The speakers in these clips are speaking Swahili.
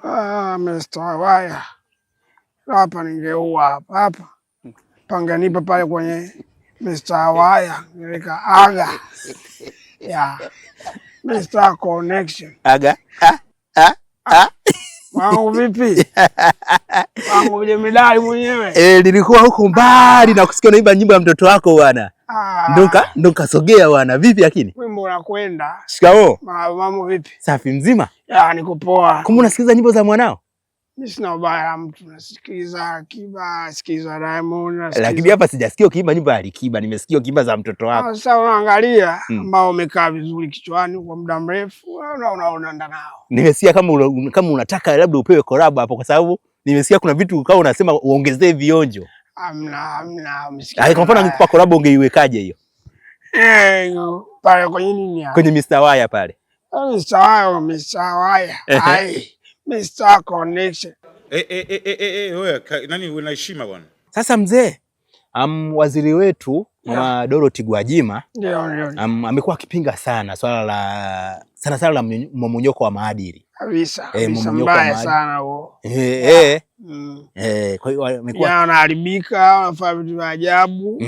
Mr. Waya. Hapa ningeua hapa. Panganipa pale kwenye Mr. Waya. Nileka aga. Ya. Mr. Connection. Aga. Wangu vipi? Wangu jemedali mwenyewe. Nilikuwa huko mbali na kusikia unaimba nyimbo ya mtoto wako bwana. Ndo kasogea bwana. Vipi lakini? Wimbo unakwenda. Shikamoo. Mambo vipi? Safi mzima? Ya, niko poa. Kumbe unasikiliza nyimbo za mwanao? Mimi sina ubaya na mtu, nasikiliza Alikiba, nasikiliza Diamond, nasikiliza. Lakini hapa sijasikia ukiimba nyimbo ya Alikiba, nimesikia ukiimba za mtoto wako. Sasa unaangalia ambao umekaa vizuri kichwani kwa muda mrefu, unaenda nao. Nimesikia kama unataka labda upewe collab hapo, kwa sababu nimesikia kuna vitu ukao unasema uongezee vionjo. Amna, umesikia. Kwa mfano nikupa collab ungeiwekaje hiyo? Pale kwenye nini ya? Kwenye Mr. Waya pale. Mr. Waya. Ai. Mr. Connection. Wewe nani una heshima bwana? Sasa mzee, waziri wetu Mama Dorothy Gwajima ndio amekuwa akipinga sana swala la mmomonyoko wa maadili. Kabisa. Mbaya sana huo. Kwa hiyo amekuwa anaharibika, anafanya vitu vya ajabu.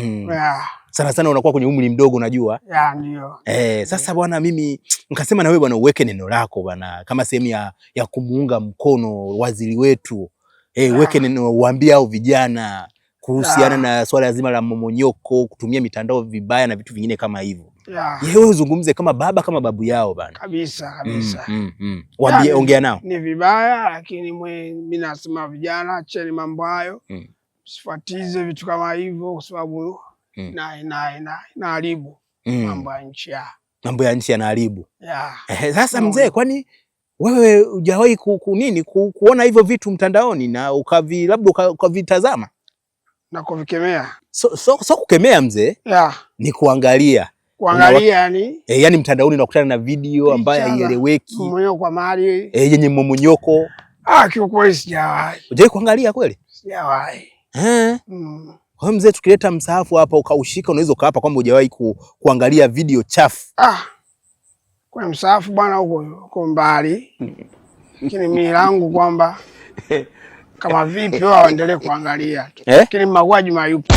Sana unakuwa kwenye umri mdogo unajua. Ndio. Sasa bwana mimi nikasema na wewe bwana uweke neno lako bwana kama sehemu ya kumuunga mkono waziri wetu. Uweke neno uambie hao vijana kuhusiana na swala zima la mmomonyoko, kutumia mitandao vibaya na vitu vingine kama hivyo. Wewe uzungumze kama baba kama babu yao bwana. Kabisa. Waambie, ongea nao. Ni vibaya lakini mimi nasema vijana acheni mambo hayo. Sifuatize vitu kama hivyo kwa sababu inaharibu mambo ya nchi ya. Mambo ya nchi yanaharibu. Sasa mzee, kwani wewe hujawahi kuona hivyo vitu mtandaoni na labda ukavitazama na kuvikemea? So kukemea mzee, ni kuangalia. Kuangalia yani? Yani mtandaoni unakutana na video ambayo haieleweki. Mmonyoko kwa mahali. Yenye mmonyoko. Kiukweli sijawahi. Hujawahi kuangalia kweli? Sijawahi. Kwa mzee, tukileta msaafu hapa ukaushika unaweza ukaapa kwamba hujawahi kuangalia video chafu. Kwa msaafu bwana huko mbali. Lakini mimi langu kwamba kama vipi wao waendelee kuangalia. Lakini mauaji mayupo.